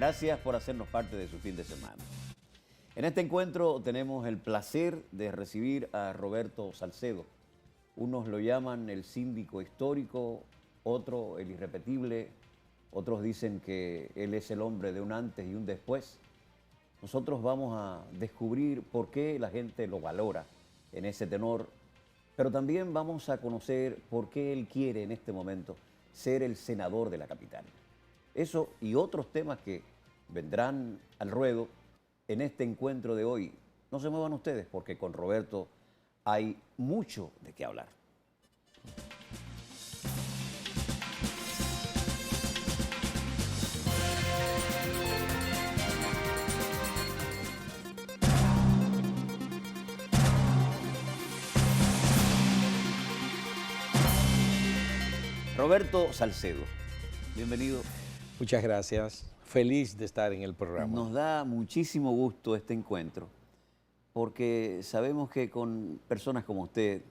Gracias por hacernos parte de su fin de semana. En este encuentro tenemos el placer de recibir a Roberto Salcedo. Unos lo llaman el síndico histórico, otro el irrepetible, otros dicen que él es el hombre de un antes y un después. Nosotros vamos a descubrir por qué la gente lo valora en ese tenor, pero también vamos a conocer por qué él quiere en este momento ser el senador de la capital. Eso y otros temas que vendrán al ruedo en este encuentro de hoy. No se muevan ustedes porque con Roberto hay mucho de qué hablar. Roberto Salcedo, bienvenido. Muchas gracias. Feliz de estar en el programa. Nos da muchísimo gusto este encuentro porque sabemos que con personas como usted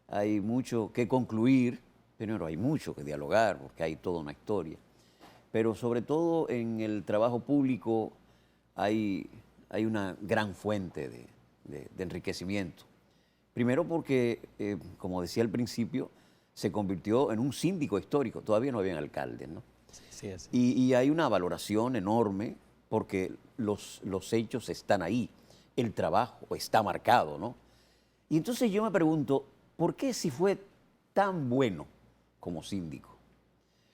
hay mucho que concluir, primero hay mucho que dialogar porque hay toda una historia, pero sobre todo en el trabajo público hay una gran fuente de enriquecimiento. Primero porque, como decía al principio, se convirtió en un síndico histórico, todavía no habían alcaldes, ¿no? Sí, sí. Y hay una valoración enorme porque los hechos están ahí, el trabajo está marcado, ¿no? Y entonces yo me pregunto, ¿por qué si fue tan bueno como síndico?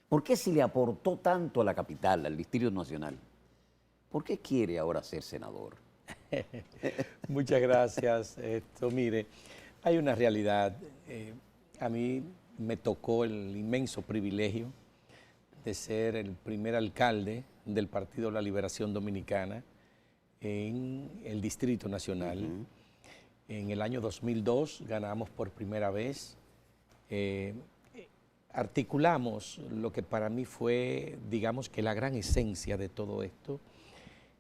¿Por qué si le aportó tanto a la capital, al Distrito Nacional? ¿Por qué quiere ahora ser senador? Muchas gracias. Mire, hay una realidad. A mí me tocó el inmenso privilegio de ser el primer alcalde del Partido de la Liberación Dominicana en el Distrito Nacional. En el año 2002 ganamos por primera vez. Articulamos lo que para mí fue, digamos que la gran esencia de todo esto,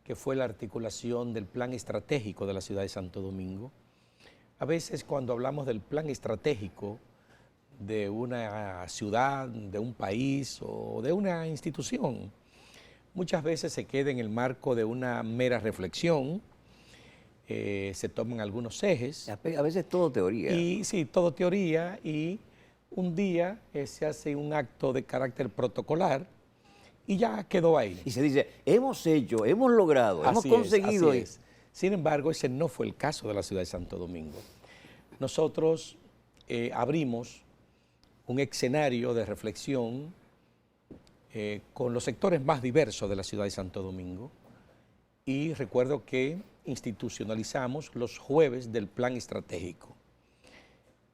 que fue la articulación del plan estratégico de la ciudad de Santo Domingo. A veces cuando hablamos del plan estratégico de una ciudad, de un país o de una institución, muchas veces se queda en el marco de una mera reflexión, se toman algunos ejes. A veces todo teoría. Y sí, todo teoría, y un día se hace un acto de carácter protocolar y ya quedó ahí. Y se dice, hemos hecho, hemos logrado, hemos conseguido. Así es. Sin embargo, ese no fue el caso de la ciudad de Santo Domingo. Nosotros abrimos un escenario de reflexión con los sectores más diversos de la ciudad de Santo Domingo, y recuerdo que institucionalizamos los jueves del plan estratégico.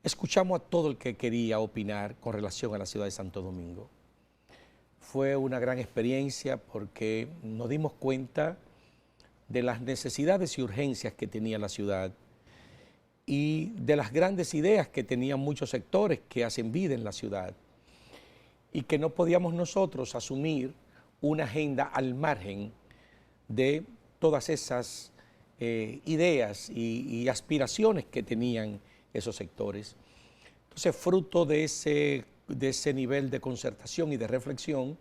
Escuchamos a todo el que quería opinar con relación a la ciudad de Santo Domingo. Fue una gran experiencia porque nos dimos cuenta de las necesidades y urgencias que tenía la ciudad y de las grandes ideas que tenían muchos sectores que hacen vida en la ciudad, y que no podíamos nosotros asumir una agenda al margen de todas esas ideas y aspiraciones que tenían esos sectores. Entonces, fruto de ese nivel de concertación y de reflexión,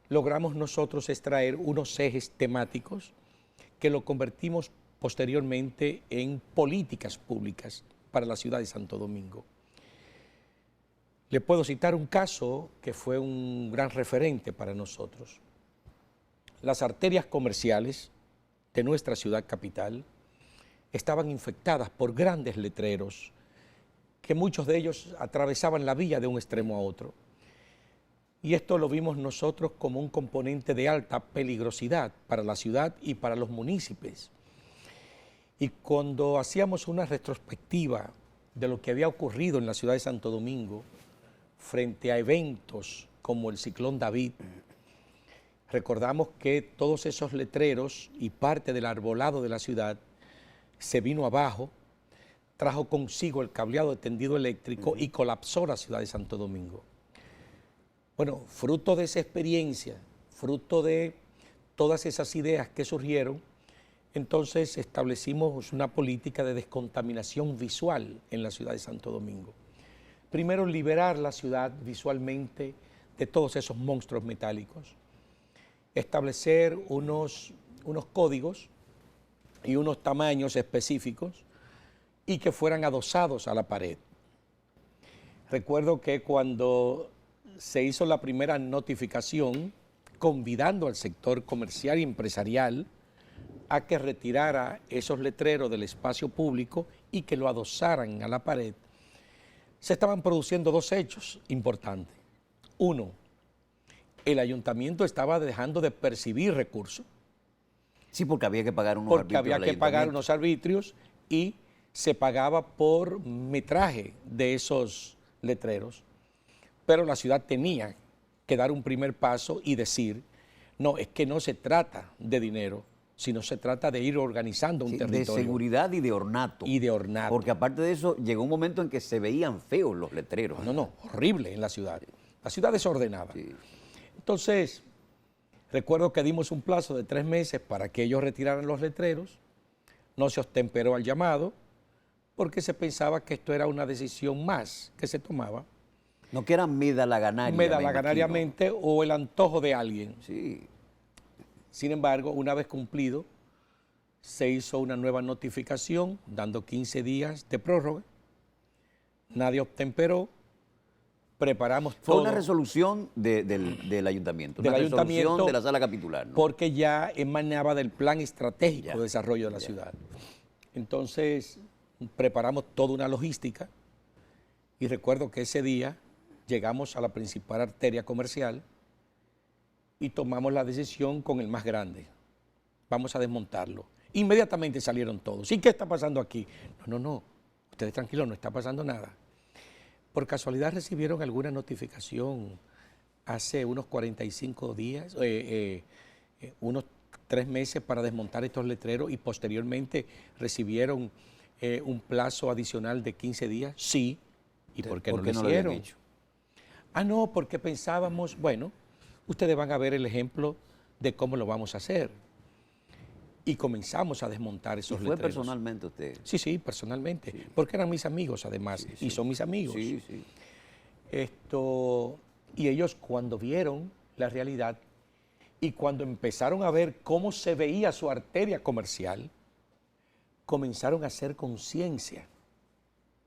logramos nosotros extraer unos ejes temáticos que lo convertimos posteriormente en políticas públicas para la ciudad de Santo Domingo. Le puedo citar un caso que fue un gran referente para nosotros. Las arterias comerciales de nuestra ciudad capital estaban infectadas por grandes letreros que muchos de ellos atravesaban la vía de un extremo a otro. Y esto lo vimos nosotros como un componente de alta peligrosidad para la ciudad y para los municipios. Y cuando hacíamos una retrospectiva de lo que había ocurrido en la ciudad de Santo Domingo frente a eventos como el ciclón David, recordamos que todos esos letreros y parte del arbolado de la ciudad se vino abajo, trajo consigo el cableado de tendido eléctrico y colapsó la ciudad de Santo Domingo. Bueno, fruto de esa experiencia, fruto de todas esas ideas que surgieron, entonces establecimos una política de descontaminación visual en la ciudad de Santo Domingo. Primero, liberar la ciudad visualmente de todos esos monstruos metálicos. establecer unos códigos y unos tamaños específicos y que fueran adosados a la pared. Recuerdo que cuando se hizo la primera notificación convidando al sector comercial y empresarial a que retirara esos letreros del espacio público y que lo adosaran a la pared, se estaban produciendo dos hechos importantes. Uno, el ayuntamiento estaba dejando de percibir recursos. Sí, porque había que pagar unos Porque arbitrios había al que pagar ayuntamiento. unos arbitrios y se pagaba por metraje de esos letreros. Pero la ciudad tenía que dar un primer paso y decir, no, es que no se trata de dinero, sino se trata de ir organizando un Sí, territorio. de seguridad y de ornato. Y de ornato. Porque aparte de eso, llegó un momento en que se veían feos los letreros. No, horrible en la ciudad. La ciudad desordenada. Sí. Entonces, recuerdo que dimos un plazo de 3 meses para que ellos retiraran los letreros. No se obtemperó al llamado porque se pensaba que esto era una decisión más que se tomaba No que era medalaganariamente o el antojo de alguien. Sí. Sin embargo, una vez cumplido, se hizo una nueva notificación dando 15 días de prórroga. Nadie obtemperó. Preparamos Fue todo. una resolución del ayuntamiento. Del Una ayuntamiento, resolución de la sala capitular, ¿no? porque ya emanaba del plan estratégico Ya, de desarrollo de la ya. ciudad. Entonces, preparamos toda una logística y recuerdo que ese día llegamos a la principal arteria comercial y tomamos la decisión con el más grande. Vamos a desmontarlo. Inmediatamente salieron todos. ¿Y qué está pasando aquí? No, ustedes tranquilos, no está pasando nada. Por casualidad recibieron alguna notificación hace unos 45 días, unos 3 meses para desmontar estos letreros y posteriormente recibieron un plazo adicional de 15 días. Sí. ¿Y por qué no lo habían hicieron? hecho? No, porque pensábamos, bueno, ustedes van a ver el ejemplo de cómo lo vamos a hacer. Y comenzamos a desmontar esos ¿Y fue letreros. personalmente usted? Sí, personalmente. Sí. Porque eran mis amigos además, Sí. y son mis amigos. Sí. Y ellos cuando vieron la realidad y cuando empezaron a ver cómo se veía su arteria comercial, comenzaron a hacer conciencia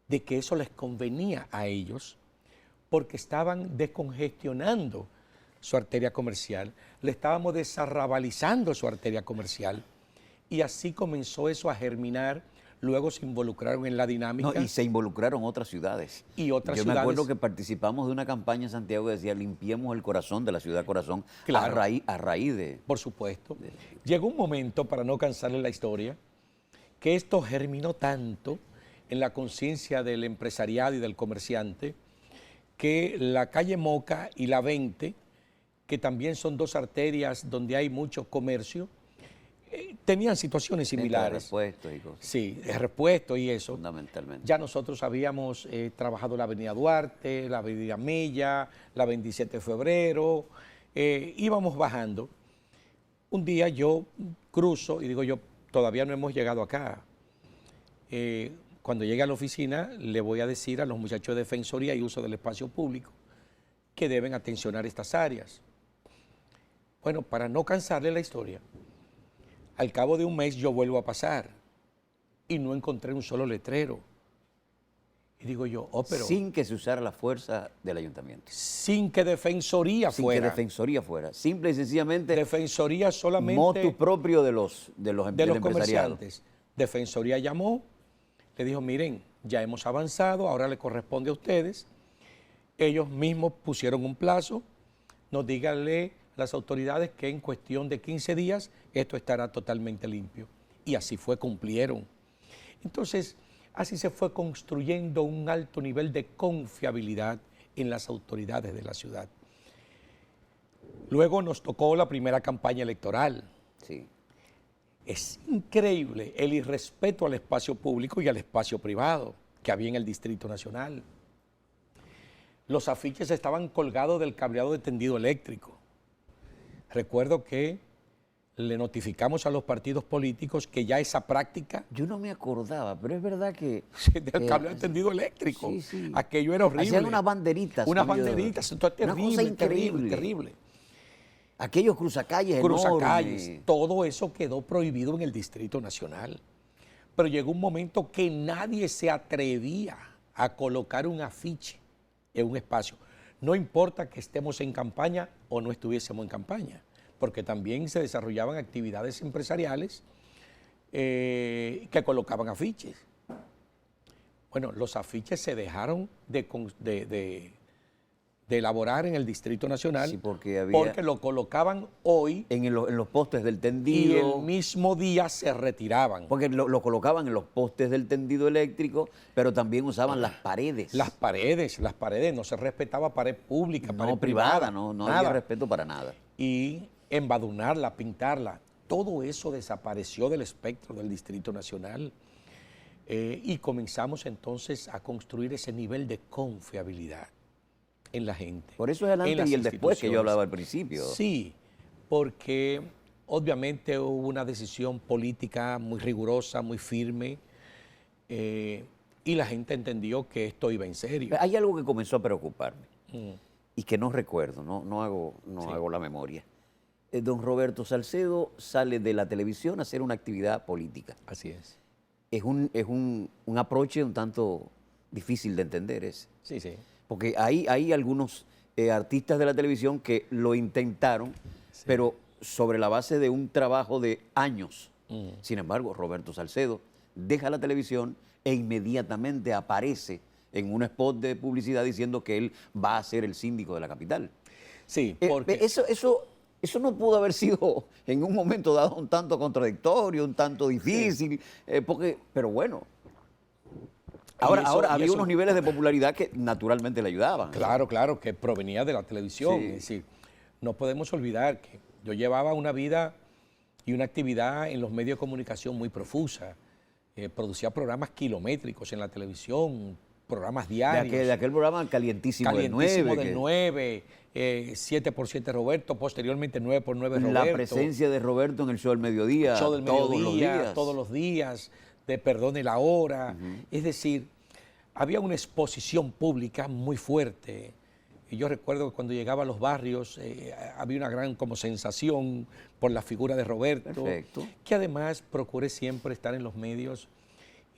de que eso les convenía a ellos porque estaban descongestionando su arteria comercial, le estábamos desarrabalizando su arteria comercial y así comenzó eso a germinar. Luego se involucraron en la dinámica. No, y se involucraron otras ciudades. Y otras Yo ciudades. me acuerdo que participamos de una campaña en Santiago que decía limpiemos el corazón de la ciudad corazón Claro. a raíz de... Por supuesto. Llegó un momento, para no cansarle la historia, que esto germinó tanto en la conciencia del empresariado y del comerciante que la calle Moca y la 20, que también son dos arterias donde hay mucho comercio, tenían situaciones similares. Repuestos y cosas. Sí, de repuesto y eso. Fundamentalmente. Ya nosotros habíamos trabajado la avenida Duarte, la avenida Mella, la 27 de febrero, íbamos bajando. Un día yo cruzo y digo yo, todavía no hemos llegado acá. Cuando llegue a la oficina le voy a decir a los muchachos de Defensoría y Uso del Espacio Público que deben atencionar estas áreas. Bueno, para no cansarle la historia, al cabo de un mes yo vuelvo a pasar y no encontré un solo letrero. Y digo yo, pero... Sin que se usara la fuerza del ayuntamiento. Sin que Defensoría Sin fuera. que Defensoría fuera. Simple y sencillamente Defensoría solamente... motu propio de los de los empresariados. comerciantes. Defensoría llamó, le dijo, miren, ya hemos avanzado, ahora le corresponde a ustedes. Ellos mismos pusieron un plazo, nos díganle a las autoridades que en cuestión de 15 días esto estará totalmente limpio. Y así fue, cumplieron. Entonces, así se fue construyendo un alto nivel de confiabilidad en las autoridades de la ciudad. Luego nos tocó la primera campaña electoral. Sí. Es increíble el irrespeto al espacio público y al espacio privado que había en el Distrito Nacional. Los afiches estaban colgados del cableado de tendido eléctrico. Recuerdo que le notificamos a los partidos políticos que ya esa práctica Yo no me acordaba, pero es verdad que... del cableado de tendido eléctrico, Sí, sí. aquello era horrible. Hacían unas banderitas. Unas cambio de- banderitas, esto es Una terrible, cosa increíble. terrible. Aquellos cruzacalles cruzacalles, enormes. todo eso quedó prohibido en el Distrito Nacional. Pero llegó un momento que nadie se atrevía a colocar un afiche en un espacio. No importa que estemos en campaña o no estuviésemos en campaña, porque también se desarrollaban actividades empresariales que colocaban afiches. Bueno, los afiches se dejaron de elaborar en el Distrito Nacional, Sí, porque lo colocaban hoy en los postes del y tendido. el mismo día se retiraban. Porque lo colocaban en los postes del tendido eléctrico, pero también usaban las paredes. Las paredes, no se respetaba pared pública, pared No privada, privada, no nada. había respeto para nada. Y embadurnarla, pintarla, todo eso desapareció del espectro del Distrito Nacional. Y comenzamos entonces a construir ese nivel de confiabilidad en la gente. Por eso es el en antes las y el después que yo instituciones. hablaba al principio. Sí, porque obviamente hubo una decisión política muy rigurosa, muy firme, y la gente entendió que esto iba en serio. Hay algo que comenzó a preocuparme Mm. y que no recuerdo, no hago la memoria. Don Roberto Salcedo sale de la televisión a hacer una actividad política. Así es. Es un approach un tanto difícil de entender ese. Sí, sí. Porque hay algunos artistas de la televisión que lo intentaron, Sí. pero sobre la base de un trabajo de años. Mm. Sin embargo, Roberto Salcedo deja la televisión e inmediatamente aparece en un spot de publicidad diciendo que él va a ser el síndico de la capital. Sí, porque Eso no pudo haber sido en un momento dado un tanto contradictorio, un tanto difícil, pero bueno. Ahora había unos niveles de popularidad que naturalmente le ayudaban. claro, que provenía de la televisión. Sí. Es decir, no podemos olvidar que yo llevaba una vida y una actividad en los medios de comunicación muy profusa. Producía programas kilométricos en la televisión, programas diarios. De aquel programa Calientísimo, Calientísimo del del 9, 7x7 Roberto, posteriormente 9x9 Roberto. La presencia de Roberto en el show del mediodía, Show del todos los mediodía, días. todos los días, de Perdone la Hora. Es decir, había una exposición pública muy fuerte. Y yo recuerdo que cuando llegaba a los barrios había una gran como sensación por la figura de Roberto. Perfecto. Que además procuré siempre estar en los medios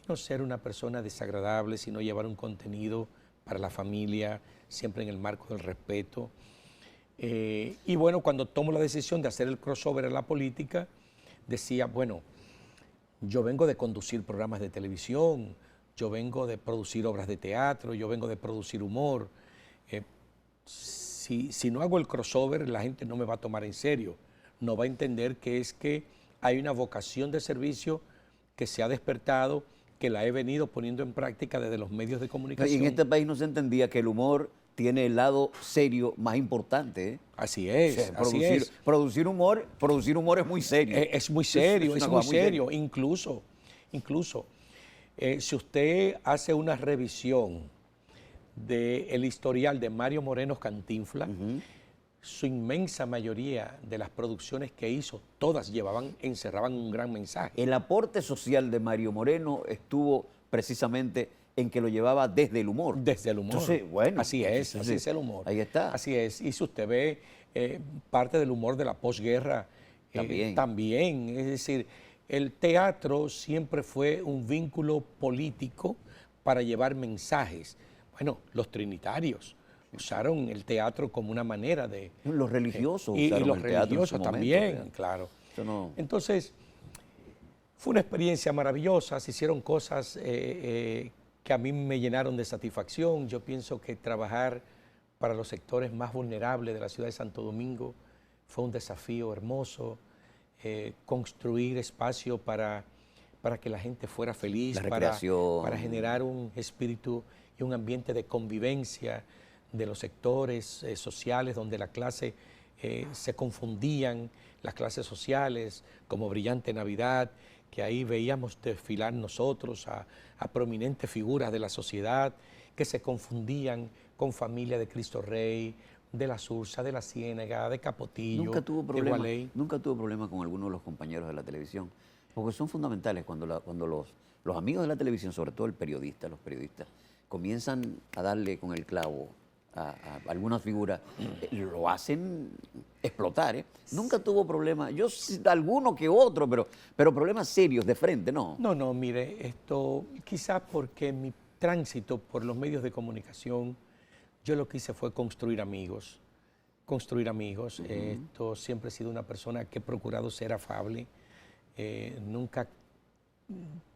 y no ser una persona desagradable, sino llevar un contenido para la familia, siempre en el marco del respeto. Y bueno, cuando tomo la decisión de hacer el crossover a la política, decía, bueno, yo vengo de conducir programas de televisión, yo vengo de producir obras de teatro, yo vengo de producir humor. Si no hago el crossover, la gente no me va a tomar en serio, no va a entender que hay una vocación de servicio que se ha despertado, que la he venido poniendo en práctica desde los medios de comunicación. Y en este país no se entendía que el humor tiene el lado serio más importante. Así es, O sea, así es. Producir humor es muy serio. Es muy serio, Es es una muy cosa muy serio. Incluso, si usted hace una revisión del historial de Mario Moreno Cantinflas, su inmensa mayoría de las producciones que hizo, todas encerraban un gran mensaje. El aporte social de Mario Moreno estuvo precisamente en que lo llevaba desde el humor. Desde el humor. Entonces, bueno. Así es el humor. Ahí está. Así es. Y si usted ve parte del humor de la posguerra, también. Es decir, el teatro siempre fue un vínculo político para llevar mensajes. Bueno, los trinitarios usaron el teatro como una manera de... Los religiosos y usaron los el teatro en su religiosos también, momento, claro. Eso no... Entonces, fue una experiencia maravillosa, se hicieron cosas que a mí me llenaron de satisfacción. Yo pienso que trabajar para los sectores más vulnerables de la ciudad de Santo Domingo fue un desafío hermoso. Construir espacio para que la gente fuera feliz, La recreación. para generar un espíritu y un ambiente de convivencia de los sectores sociales donde la clase se confundían, las clases sociales, como Brillante Navidad, que ahí veíamos desfilar nosotros a prominentes figuras de la sociedad que se confundían con familia de Cristo Rey, de la Sursa, de la Ciénaga, de Capotillo, Nunca tuvo de Gualey. problema con algunos de los compañeros de la televisión, porque son fundamentales cuando los amigos de la televisión, sobre todo los periodistas, comienzan a darle con el clavo algunas figuras, lo hacen explotar, ¿eh? Nunca tuvo problemas, yo alguno que otro, pero problemas serios de frente, ¿no? No, mire, esto quizás porque mi tránsito por los medios de comunicación, yo lo que hice fue construir amigos. Construir amigos. Esto siempre he sido una persona que he procurado ser afable, nunca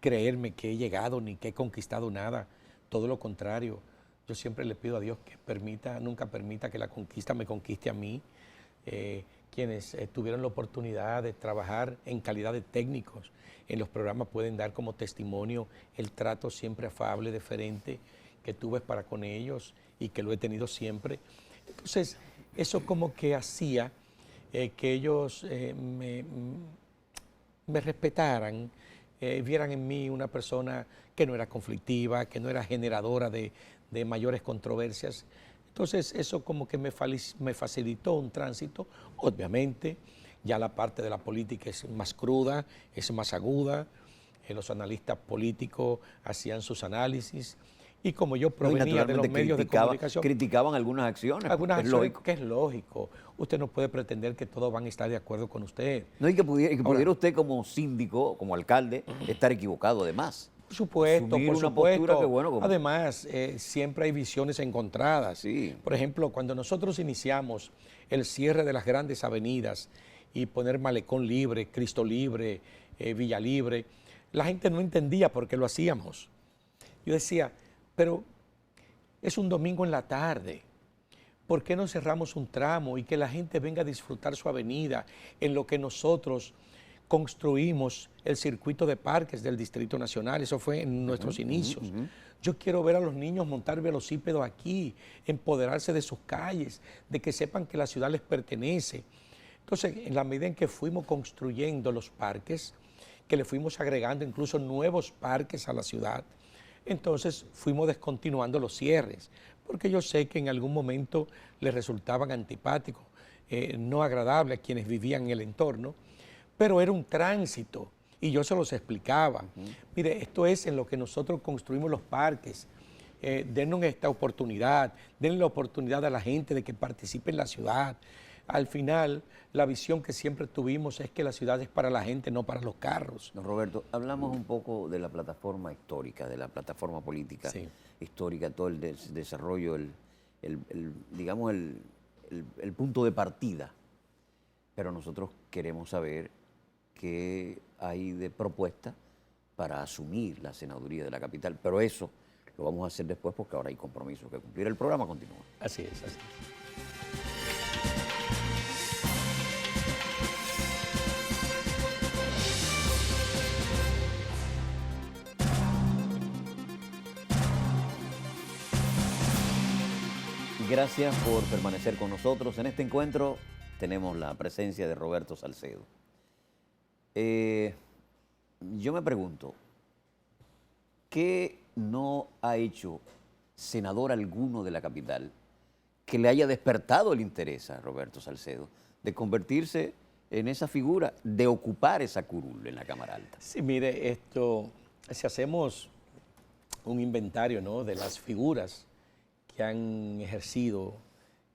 creerme que he llegado ni que he conquistado nada, todo lo contrario. Yo siempre le pido a Dios que nunca permita que la conquista me conquiste a mí. Quienes tuvieron la oportunidad de trabajar en calidad de técnicos en los programas pueden dar como testimonio el trato siempre afable, deferente que tuve para con ellos y que lo he tenido siempre. Entonces, eso como que hacía que ellos me respetaran, vieran en mí una persona que no era conflictiva, que no era generadora de mayores controversias. Entonces eso como que me facilitó un tránsito. Obviamente ya la parte de la política es más cruda, es más aguda, los analistas políticos hacían sus análisis y como yo provenía de los medios de comunicación... Criticaban algunas acciones, algunas es acciones lógico. que es lógico. Usted no puede pretender que todos van a estar de acuerdo con usted. No, y que pudiera usted como síndico, como alcalde, estar equivocado además. Por supuesto, Asumir por una supuesto. postura que, bueno, como... Además, siempre hay visiones encontradas. Sí. Por ejemplo, cuando nosotros iniciamos el cierre de las grandes avenidas y poner Malecón libre, Cristo libre, Villa libre, la gente no entendía por qué lo hacíamos. Yo decía, pero es un domingo en la tarde. ¿Por qué no cerramos un tramo y que la gente venga a disfrutar su avenida en lo que nosotros construimos el circuito de parques del Distrito Nacional? Eso fue en nuestros inicios. Yo quiero ver a los niños montar velocípedo aquí, empoderarse de sus calles, de que sepan que la ciudad les pertenece. Entonces, en la medida en que fuimos construyendo los parques, que le fuimos agregando incluso nuevos parques a la ciudad, entonces fuimos descontinuando los cierres, porque yo sé que en algún momento les resultaban antipáticos, no agradables a quienes vivían en el entorno, pero era un tránsito y yo se los explicaba. Mire, esto es en lo que nosotros construimos los parques. Dennos esta oportunidad, denle la oportunidad a la gente de que participe en la ciudad. Al final, la visión que siempre tuvimos es que la ciudad es para la gente, no para los carros. Don Roberto, hablamos un poco de la plataforma histórica, de la plataforma política histórica, todo el desarrollo, digamos, el punto de partida. Pero nosotros queremos saber qué hay de propuesta para asumir la senaduría de la capital. Pero eso lo vamos a hacer después porque ahora hay compromisos que cumplir. El programa continúa. Así es, así es. Gracias por permanecer con nosotros. En este encuentro tenemos la presencia de Roberto Salcedo. Yo me pregunto, ¿qué no ha hecho senador alguno de la capital que le haya despertado el interés a Roberto Salcedo de convertirse en esa figura, de ocupar esa curul en la Cámara Alta? Sí, mire, si hacemos un inventario, ¿no?, de las figuras que han ejercido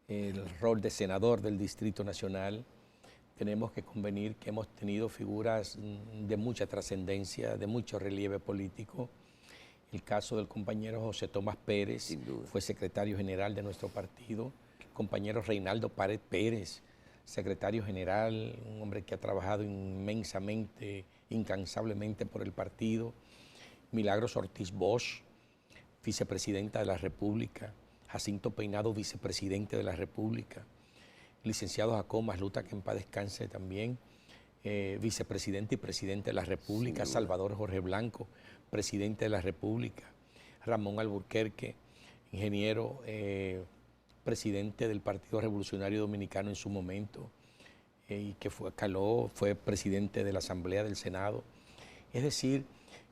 el rol de senador del Distrito Nacional, tenemos que convenir que hemos tenido figuras de mucha trascendencia, de mucho relieve político. El caso del compañero José Tomás Pérez, Sin duda, fue secretario general de nuestro partido. El compañero Reinaldo Pared Pérez, secretario general, un hombre que ha trabajado inmensamente, incansablemente por el partido. Milagros Ortiz Bosch, vicepresidenta de la República. Jacinto Peinado, vicepresidente de la República. Licenciado Jacobo Masluta, que en paz descanse también, vicepresidente y presidente de la República. Salvador Jorge Blanco, presidente de la República. Ramón Alburquerque, ingeniero, presidente del Partido Revolucionario Dominicano en su momento, y que fue presidente de la Asamblea del Senado. Es decir,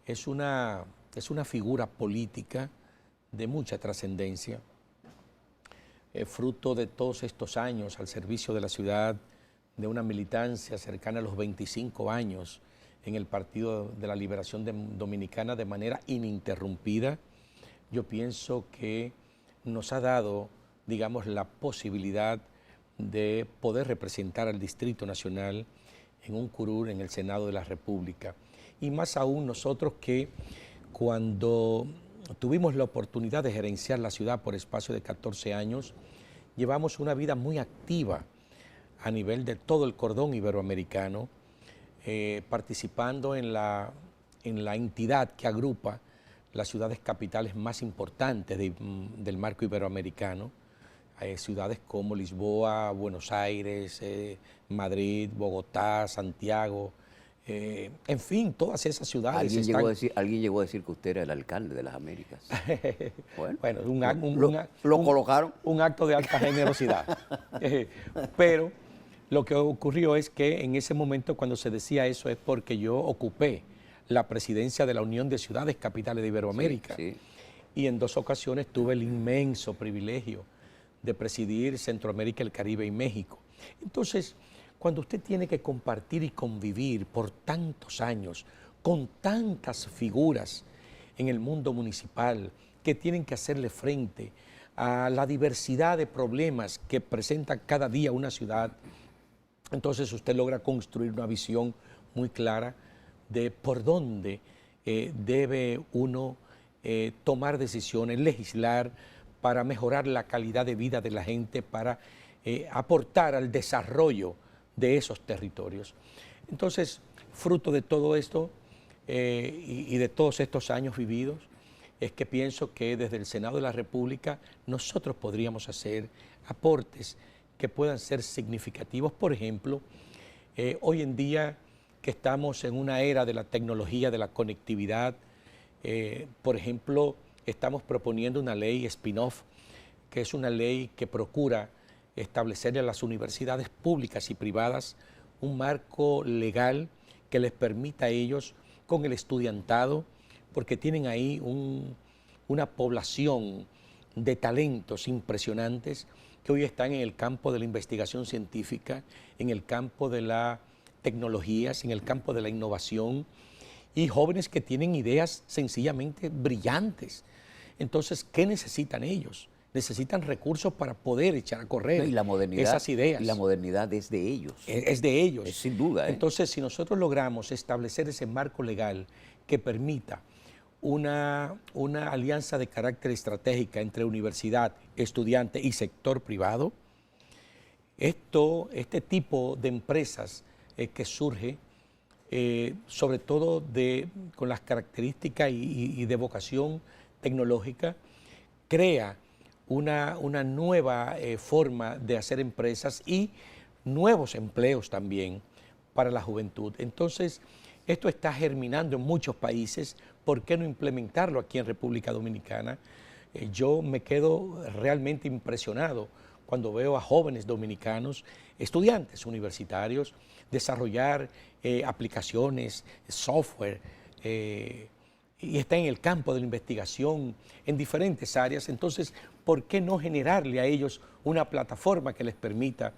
es una figura política de mucha trascendencia, fruto de todos estos años al servicio de la ciudad, de una militancia cercana a los 25 años en el Partido de la Liberación Dominicana de manera ininterrumpida. Yo pienso que nos ha dado digamos, la posibilidad de poder representar al Distrito Nacional en un curul en el Senado de la República. Y más aún nosotros que cuando tuvimos la oportunidad de gerenciar la ciudad por espacio de 14 años, llevamos una vida muy activa a nivel de todo el cordón iberoamericano, participando en la entidad que agrupa las ciudades capitales más importantes del marco iberoamericano, ciudades como Lisboa, Buenos Aires, Madrid, Bogotá, Santiago, en fin, todas esas ciudades. Alguien llegó a decir que usted era el alcalde de las Américas. Bueno, lo colocaron. Un acto de alta generosidad. Pero lo que ocurrió es que en ese momento cuando se decía eso es porque yo ocupé la presidencia de la Unión de Ciudades Capitales de Iberoamérica. Sí, sí. Y en 2 ocasiones tuve el inmenso privilegio de presidir Centroamérica, el Caribe y México. Entonces, cuando usted tiene que compartir y convivir por tantos años con tantas figuras en el mundo municipal que tienen que hacerle frente a la diversidad de problemas que presenta cada día una ciudad, entonces usted logra construir una visión muy clara de por dónde debe uno tomar decisiones, legislar para mejorar la calidad de vida de la gente, para aportar al desarrollo de esos territorios. Entonces, fruto de todo esto y de todos estos años vividos, es que pienso que desde el Senado de la República nosotros podríamos hacer aportes que puedan ser significativos. Por ejemplo, hoy en día que estamos en una era de la tecnología, de la conectividad, por ejemplo, estamos proponiendo una ley spin-off, que es una ley que procura establecerle a las universidades públicas y privadas un marco legal que les permita a ellos, con el estudiantado, porque tienen ahí una población de talentos impresionantes que hoy están en el campo de la investigación científica, en el campo de las tecnologías, en el campo de la innovación, y jóvenes que tienen ideas sencillamente brillantes. Entonces, ¿qué necesitan ellos? Necesitan recursos para poder echar a correr esas ideas. Y la modernidad es de ellos. Es de ellos. Es sin duda. Entonces, si nosotros logramos establecer ese marco legal que permita una alianza de carácter estratégica entre universidad, estudiante y sector privado, este tipo de empresas que surge, sobre todo con las características y de vocación tecnológica, crea una nueva forma de hacer empresas y nuevos empleos también para la juventud. Entonces, esto está germinando en muchos países. ¿Por qué no implementarlo aquí en República Dominicana? Yo me quedo realmente impresionado cuando veo a jóvenes dominicanos, estudiantes universitarios, desarrollar aplicaciones, software, y está en el campo de la investigación en diferentes áreas. Entonces, ¿por qué no generarle a ellos una plataforma que les permita,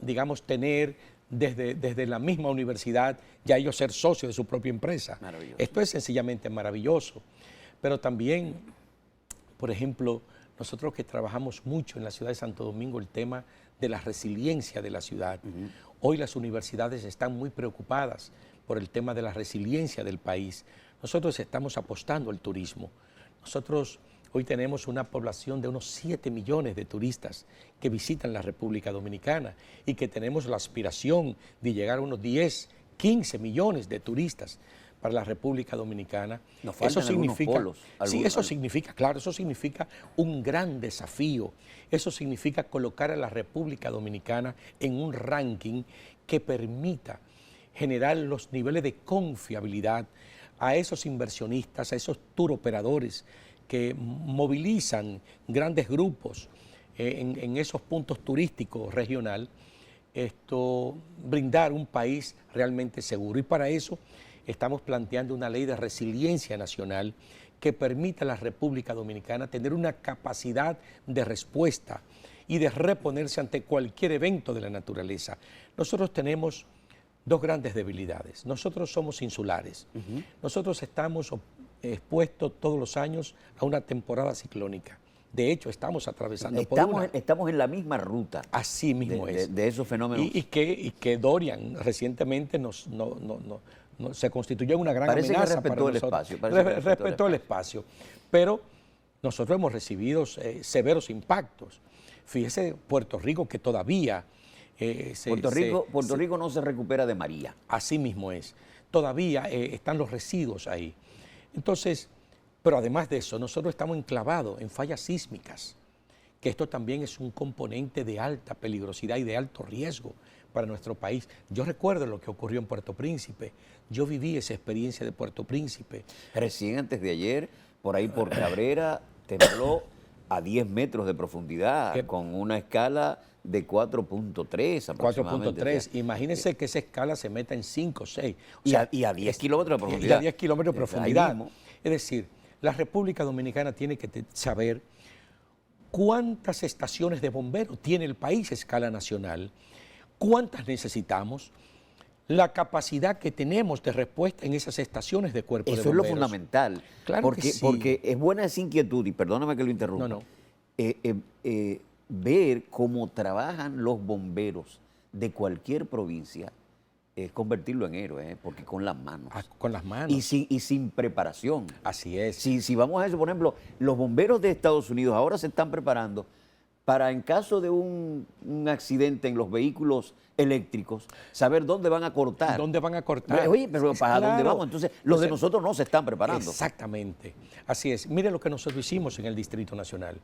digamos, tener desde la misma universidad ya ellos ser socios de su propia empresa? Esto es sencillamente maravilloso. Pero también, por ejemplo, nosotros que trabajamos mucho en la ciudad de Santo Domingo, el tema de la resiliencia de la ciudad. Hoy las universidades están muy preocupadas por el tema de la resiliencia del país. Nosotros estamos apostando al turismo. Nosotros hoy tenemos una población de unos 7 millones de turistas que visitan la República Dominicana y que tenemos la aspiración de llegar a unos 10, 15 millones de turistas para la República Dominicana. Eso significa, eso significa un gran desafío. Eso significa colocar a la República Dominicana en un ranking que permita generar los niveles de confiabilidad a esos inversionistas, a esos tour operadores que movilizan grandes grupos en esos puntos turísticos regional, brindar un país realmente seguro. Y para eso estamos planteando una ley de resiliencia nacional que permita a la República Dominicana tener una capacidad de respuesta y de reponerse ante cualquier evento de la naturaleza. Nosotros tenemos dos grandes debilidades. Nosotros somos insulares. Nosotros estamos expuestos todos los años a una temporada ciclónica. De hecho, estamos atravesando por una. Estamos en la misma ruta. Así mismo es. De esos fenómenos. Y que Dorian recientemente se constituyó en una gran amenaza para nosotros. Respetó el espacio. Pero nosotros hemos recibido severos impactos. Fíjese, Puerto Rico, que todavía... Puerto Rico no se recupera de María. Así mismo es. Todavía están los residuos ahí. Entonces, pero además de eso, nosotros estamos enclavados en fallas sísmicas, que esto también es un componente de alta peligrosidad y de alto riesgo para nuestro país. Yo recuerdo lo que ocurrió en Puerto Príncipe. Yo viví esa experiencia de Puerto Príncipe. Recién antes de ayer, por ahí por Cabrera, tembló a 10 metros de profundidad, con una escala de 4.3 aproximadamente. 4.3. Imagínense que esa escala se meta en 5 o 6. Y a 10 kilómetros de profundidad. Y a 10 kilómetros de profundidad. Es decir, la República Dominicana tiene que saber cuántas estaciones de bomberos tiene el país a escala nacional, cuántas necesitamos, la capacidad que tenemos de respuesta en esas estaciones de cuerpo de bomberos. Eso es lo fundamental. Claro que sí. Porque es buena esa inquietud, y perdóname que lo interrumpa, ver cómo trabajan los bomberos de cualquier provincia es convertirlo en héroe, porque con las manos. Con las manos. Y sin preparación. Así es. Si vamos a eso, por ejemplo, los bomberos de Estados Unidos ahora se están preparando para, en caso de un accidente en los vehículos eléctricos, saber dónde van a cortar. ¿Dónde van a cortar? Oye, pero ¿para dónde vamos? Entonces, los de nosotros no se están preparando. Exactamente. Así es. Mire lo que nosotros hicimos en el Distrito Nacional.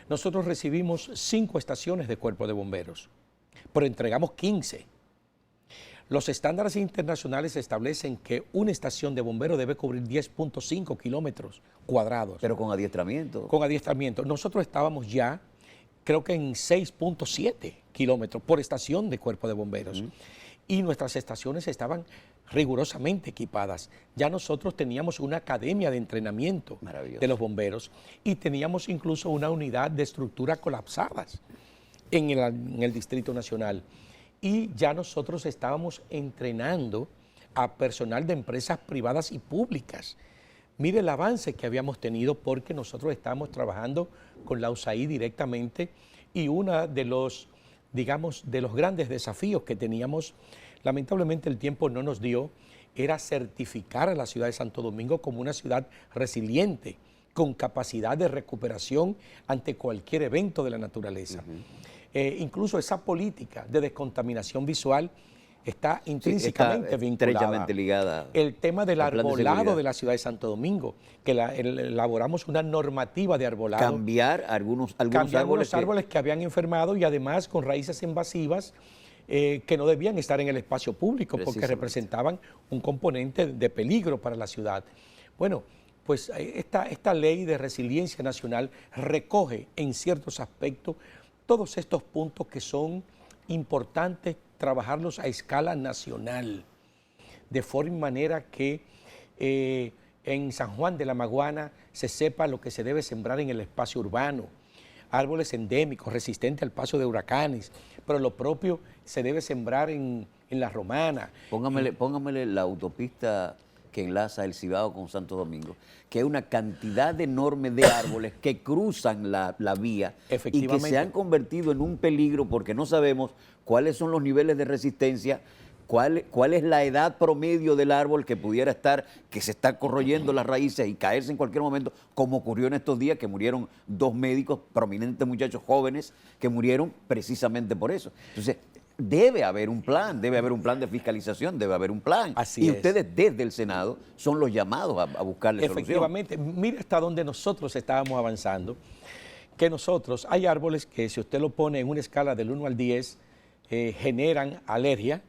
Nosotros recibimos 5 estaciones de cuerpo de bomberos, pero entregamos 15. Los estándares internacionales establecen que una estación de bomberos debe cubrir 10.5 kilómetros cuadrados. Pero con adiestramiento. Con adiestramiento. Nosotros estábamos ya, creo que en 6.7 kilómetros por estación de cuerpo de bomberos. Y nuestras estaciones estaban rigurosamente equipadas. Ya nosotros teníamos una academia de entrenamiento de los bomberos y teníamos incluso una unidad de estructura colapsadas en el Distrito Nacional. Y ya nosotros estábamos entrenando a personal de empresas privadas y públicas. Mire el avance que habíamos tenido porque nosotros estábamos trabajando con la USAID directamente y uno de los, digamos, de los grandes desafíos que teníamos, lamentablemente el tiempo no nos dio, era certificar a la ciudad de Santo Domingo como una ciudad resiliente, con capacidad de recuperación ante cualquier evento de la naturaleza. Incluso esa política de descontaminación visual está intrínsecamente vinculada. Estrechamente ligada. El tema del arbolado de la ciudad de Santo Domingo, que elaboramos una normativa de arbolado. Cambiar algunos árboles que habían enfermado y además con raíces invasivas que no debían estar en el espacio público porque representaban un componente de peligro para la ciudad. Bueno, pues esta ley de resiliencia nacional recoge en ciertos aspectos todos estos puntos que son importantes trabajarlos a escala nacional, de forma manera que en San Juan de la Maguana se sepa lo que se debe sembrar en el espacio urbano, árboles endémicos resistentes al paso de huracanes, pero lo propio se debe sembrar en la Romana. Póngamele la autopista que enlaza el Cibao con Santo Domingo, que hay una cantidad enorme de árboles que cruzan la vía y que se han convertido en un peligro porque no sabemos cuáles son los niveles de resistencia, cuál es la edad promedio del árbol que pudiera estar, que se está corroyendo las raíces y caerse en cualquier momento, como ocurrió en estos días, que murieron 2 médicos, prominentes muchachos jóvenes, que murieron precisamente por eso. Entonces, debe haber un plan de fiscalización, debe haber un plan. Así es. Ustedes desde el Senado son los llamados a buscarle solución. Efectivamente, mire hasta donde nosotros estábamos avanzando, que nosotros, hay árboles que si usted lo pone en una escala del 1 al 10, generan alergia,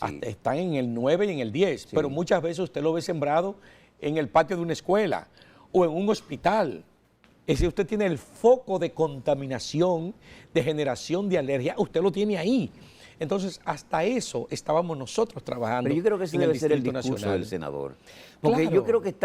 hasta están en el 9 y en el 10, pero muchas veces usted lo ve sembrado en el patio de una escuela o en un hospital. Es decir, usted tiene el foco de contaminación, de generación de alergia, usted lo tiene ahí. Entonces, hasta eso estábamos nosotros trabajando. Pero yo creo que ese debe ser el discurso del senador. Porque yo creo que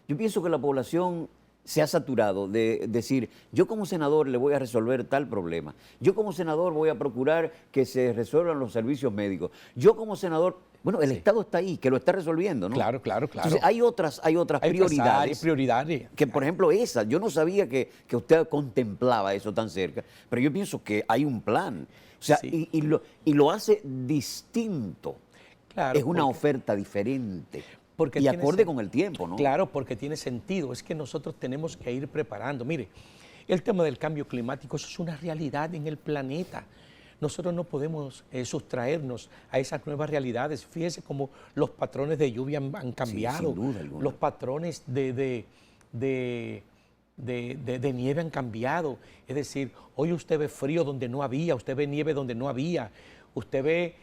yo pienso que la población se ha saturado de decir, yo como senador le voy a resolver tal problema, yo como senador voy a procurar que se resuelvan los servicios médicos, yo como senador, bueno, el Estado está ahí, que lo está resolviendo, ¿no? Claro. Entonces hay otras prioridades. Prioridades. Que, por ejemplo, esa, yo no sabía que usted contemplaba eso tan cerca, pero yo pienso que hay un plan. O sea, Sí. y lo hace distinto. Claro, Es una porque- oferta diferente. porque Y tiene acorde sen- con el tiempo, ¿no? Claro, porque tiene sentido. Es que nosotros tenemos que ir preparando. Mire, el tema del cambio climático, eso es una realidad en el planeta. Nosotros no podemos sustraernos a esas nuevas realidades. Fíjese cómo los patrones de lluvia han cambiado. sin duda alguna. Los patrones de nieve han cambiado. Es decir, hoy usted ve frío donde no había, usted ve nieve donde no había, usted ve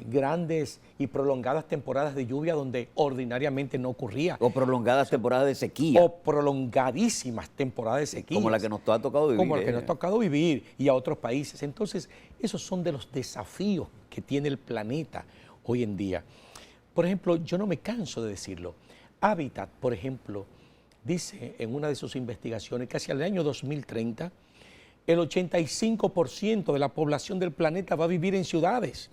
grandes y prolongadas temporadas de lluvia donde ordinariamente no ocurría, O prolongadas temporadas de sequía, o prolongadísimas temporadas de sequía. como la que nos ha tocado vivir. Como la que nos ha tocado vivir y a otros países. Entonces, esos son de los desafíos que tiene el planeta hoy en día. Por ejemplo, yo no me canso de decirlo. Habitat, por ejemplo, dice en una de sus investigaciones que hacia el año 2030 el 85% de la población del planeta va a vivir en ciudades.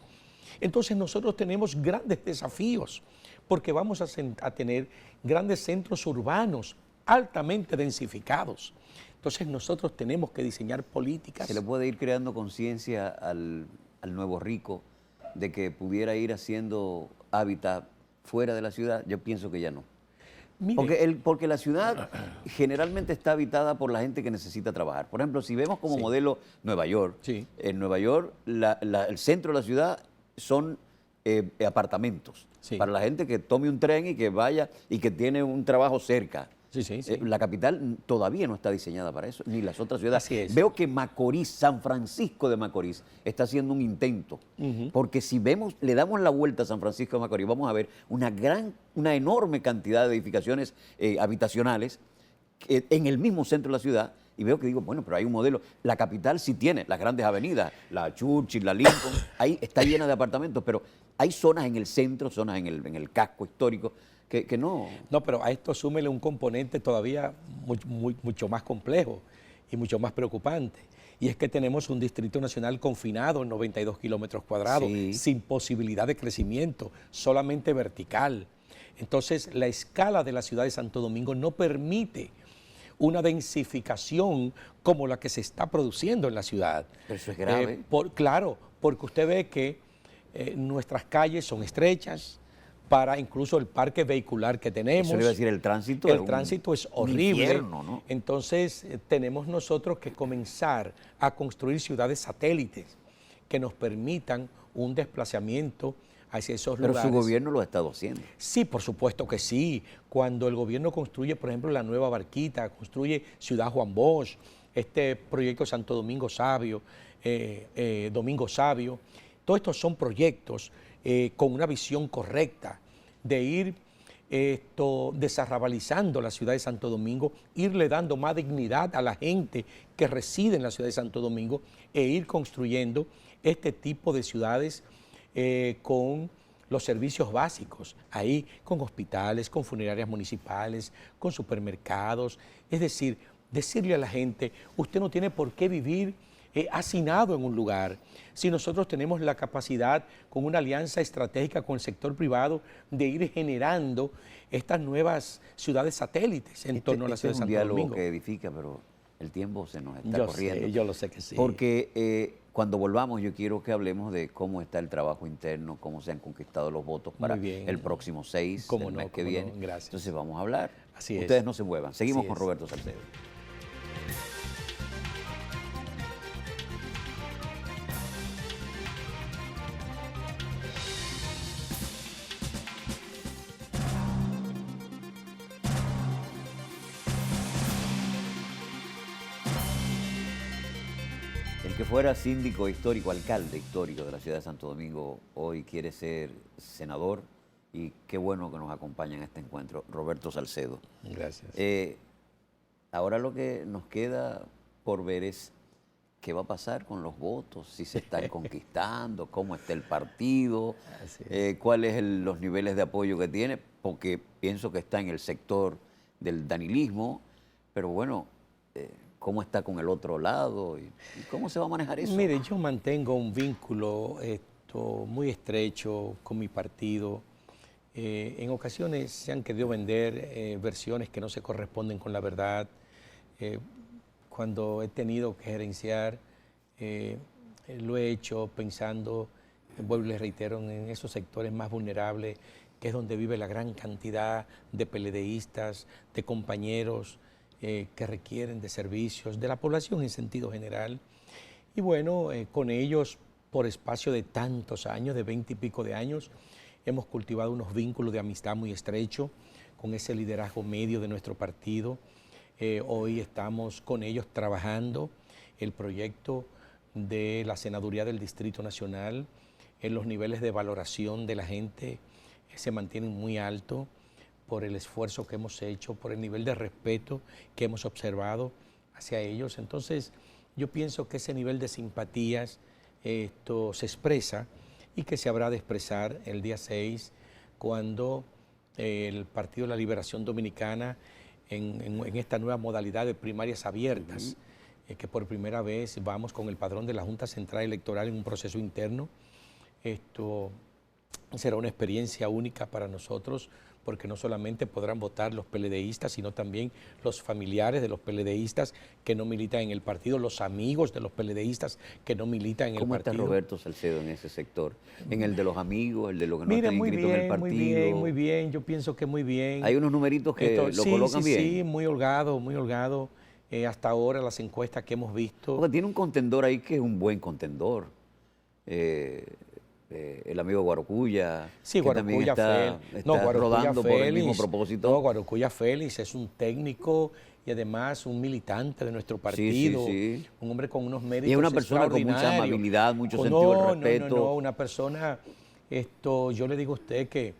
Entonces nosotros tenemos grandes desafíos porque vamos a tener grandes centros urbanos altamente densificados. Entonces nosotros tenemos que diseñar políticas. Se le puede ir creando conciencia al nuevo rico de que pudiera ir haciendo hábitat fuera de la ciudad. Yo pienso que ya no. Mire, Porque la ciudad generalmente está habitada por la gente que necesita trabajar. Por ejemplo, si vemos como Sí. modelo Nueva York, Sí. en Nueva York el centro de la ciudad son apartamentos Sí. para la gente que tome un tren y que vaya y que tiene un trabajo cerca. Sí. La capital todavía no está diseñada para eso, ni las otras ciudades. Así es. Veo que Macorís, San Francisco de Macorís, está haciendo un intento. Porque si vemos, le damos la vuelta a San Francisco de Macorís, vamos a ver una enorme cantidad de edificaciones habitacionales en el mismo centro de la ciudad. Y veo que digo, bueno, pero hay un modelo. La capital sí tiene las grandes avenidas, la Churchill, la Lincoln, ahí está llena de apartamentos, pero hay zonas en el centro, zonas en el casco histórico, que no. No, pero a esto súmele un componente todavía mucho más complejo y mucho más preocupante. Y es que tenemos un Distrito Nacional confinado en 92 kilómetros cuadrados, Sí. sin posibilidad de crecimiento, solamente vertical. Entonces, la escala de la ciudad de Santo Domingo no permite una densificación como la que se está produciendo en la ciudad. Pero eso es grave. Claro, porque usted ve que nuestras calles son estrechas, para incluso el parque vehicular que tenemos. Eso le iba a decir, el tránsito. El tránsito es horrible. Un infierno, ¿no? Entonces, tenemos nosotros que comenzar a construir ciudades satélites que nos permitan un desplazamiento hacia esos Pero lugares. su gobierno lo ha estado haciendo. Sí, por supuesto que sí. Cuando el gobierno construye, por ejemplo, la Nueva Barquita, construye Ciudad Juan Bosch, este proyecto Santo Domingo Sabio, Domingo Sabio, todos estos son proyectos con una visión correcta de ir desarrabalizando la ciudad de Santo Domingo, irle dando más dignidad a la gente que reside en la ciudad de Santo Domingo e ir construyendo este tipo de ciudades con los servicios básicos, ahí con hospitales, con funerarias municipales, con supermercados. Es decir, decirle a la gente, usted no tiene por qué vivir hacinado en un lugar. Si nosotros tenemos la capacidad, con una alianza estratégica con el sector privado, de ir generando estas nuevas ciudades satélites en torno a la ciudad de Santo Domingo. Es un Domingo. diálogo que edifica, pero el tiempo se nos está corriendo. Yo lo sé que sí. Porque cuando volvamos yo quiero que hablemos de cómo está el trabajo interno, cómo se han conquistado los votos para bien. el próximo 6 del mes que viene. Gracias. Entonces vamos a hablar. Así es. Ustedes no se muevan. Seguimos Así con es. Roberto Salcedo. El que fuera síndico histórico, alcalde histórico de la ciudad de Santo Domingo, hoy quiere ser senador y qué bueno que nos acompaña en este encuentro, Roberto Salcedo. Gracias. Ahora lo que nos queda por ver es qué va a pasar con los votos, si se están conquistando, cómo está el partido, cuáles los niveles de apoyo que tiene, porque pienso que está en el sector del danilismo, pero bueno, ¿cómo está con el otro lado? ¿Y cómo se va a manejar eso? Mire, yo mantengo un vínculo muy estrecho con mi partido. En ocasiones se han querido vender versiones que no se corresponden con la verdad. Cuando he tenido que gerenciar, lo he hecho pensando, vuelvo y les reitero, en esos sectores más vulnerables, que es donde vive la gran cantidad de PLDistas, de compañeros que requieren de servicios, de la población en sentido general. Y bueno, con ellos, por espacio de tantos años, de 20 y pico de años, hemos cultivado unos vínculos de amistad muy estrechos con ese liderazgo medio de nuestro partido. Hoy estamos con ellos trabajando el proyecto de la Senaduría del Distrito Nacional. Los niveles de valoración de la gente se mantienen muy altos por el esfuerzo que hemos hecho, por el nivel de respeto que hemos observado hacia ellos. Entonces, yo pienso que ese nivel de simpatías se expresa y que se habrá de expresar el día 6 cuando el Partido de la Liberación Dominicana, en esta nueva modalidad de primarias abiertas, que por primera vez vamos con el padrón de la Junta Central Electoral en un proceso interno. Esto será una experiencia única para nosotros, porque no solamente podrán votar los PLDistas, sino también los familiares de los PLDistas que no militan en el partido, los amigos de los PLDistas que no militan en el partido. ¿Cómo está Roberto Salcedo en ese sector? ¿En el de los amigos, el de los que no están inscritos en el partido? Muy bien, yo pienso que muy bien. Hay unos numeritos que lo colocan bien. Sí, muy holgado, muy holgado. Hasta ahora las encuestas que hemos visto. Porque tiene un contendor ahí que es un buen contendor. El amigo Guarocuya, sí, que también está rodando por el mismo propósito. No, Guarocuya Félix es un técnico y además un militante de nuestro partido, un hombre con unos méritos. Y es una persona con mucha amabilidad, mucho sentido del respeto. No, una persona, yo le digo a usted que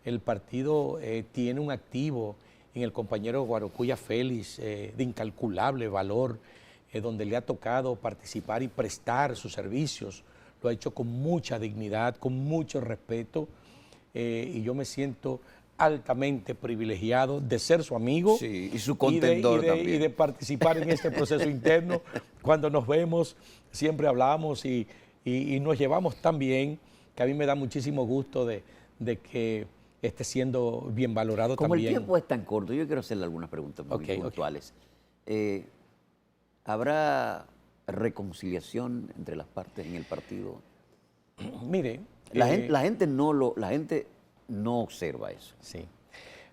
el partido tiene un activo en el compañero Guarocuya Félix de incalculable valor, donde le ha tocado participar y prestar sus servicios. Lo ha hecho con mucha dignidad, con mucho respeto, y yo me siento altamente privilegiado de ser su amigo y su contendor también. Y de participar en este proceso interno. Cuando nos vemos siempre hablamos y nos llevamos tan bien que a mí me da muchísimo gusto de que esté siendo bien valorado Como también. El tiempo es tan corto, yo quiero hacerle algunas preguntas muy puntuales. ¿Habrá reconciliación entre las partes en el partido? Mire, la gente no observa eso. Sí.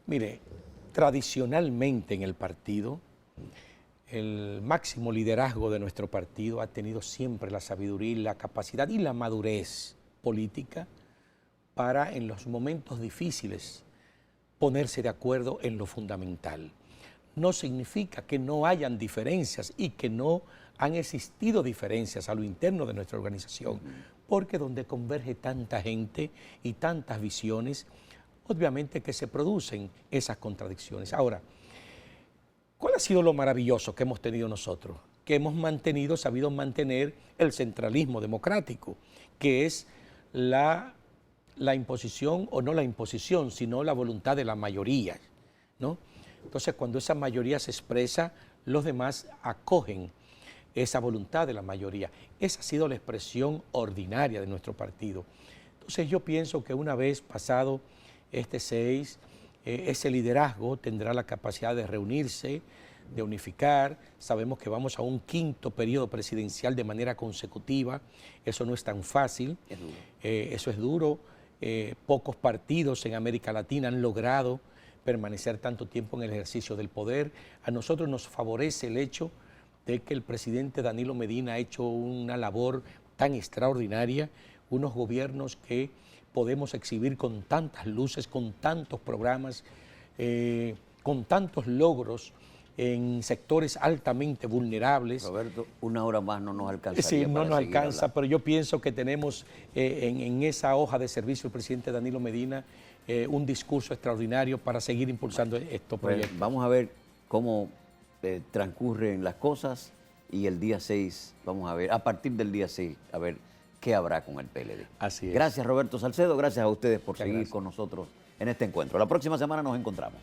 Mire, tradicionalmente en el partido, el máximo liderazgo de nuestro partido ha tenido siempre la sabiduría y la capacidad y la madurez política para en los momentos difíciles ponerse de acuerdo en lo fundamental. No significa que no hayan diferencias y que no han existido diferencias a lo interno de nuestra organización, porque donde converge tanta gente y tantas visiones, obviamente que se producen esas contradicciones. Ahora, ¿cuál ha sido lo maravilloso que hemos tenido nosotros? Que hemos sabido mantener el centralismo democrático, que es la imposición, o no la imposición, sino la voluntad de la mayoría, ¿no? Entonces, cuando esa mayoría se expresa, los demás acogen esa voluntad de la mayoría. Esa ha sido la expresión ordinaria de nuestro partido. Entonces, yo pienso que una vez pasado este 6, ese liderazgo tendrá la capacidad de reunirse, de unificar. Sabemos que vamos a un 5º periodo presidencial de manera consecutiva. Eso no es tan fácil. Es duro. Eso es duro. Pocos partidos en América Latina han logrado permanecer tanto tiempo en el ejercicio del poder. A nosotros nos favorece el hecho de que el presidente Danilo Medina ha hecho una labor tan extraordinaria, unos gobiernos que podemos exhibir con tantas luces, con tantos programas, con tantos logros en sectores altamente vulnerables. Roberto, una hora más no nos alcanza. Sí, no nos alcanza, pero yo pienso que tenemos en esa hoja de servicio del presidente Danilo Medina un discurso extraordinario para seguir impulsando estos proyectos. Pues vamos a ver cómo transcurren las cosas y el día 6, vamos a ver, a partir del día 6, a ver qué habrá con el PLD. Así es. Gracias, Roberto Salcedo, gracias a ustedes por seguir con nosotros en este encuentro. La próxima semana nos encontramos.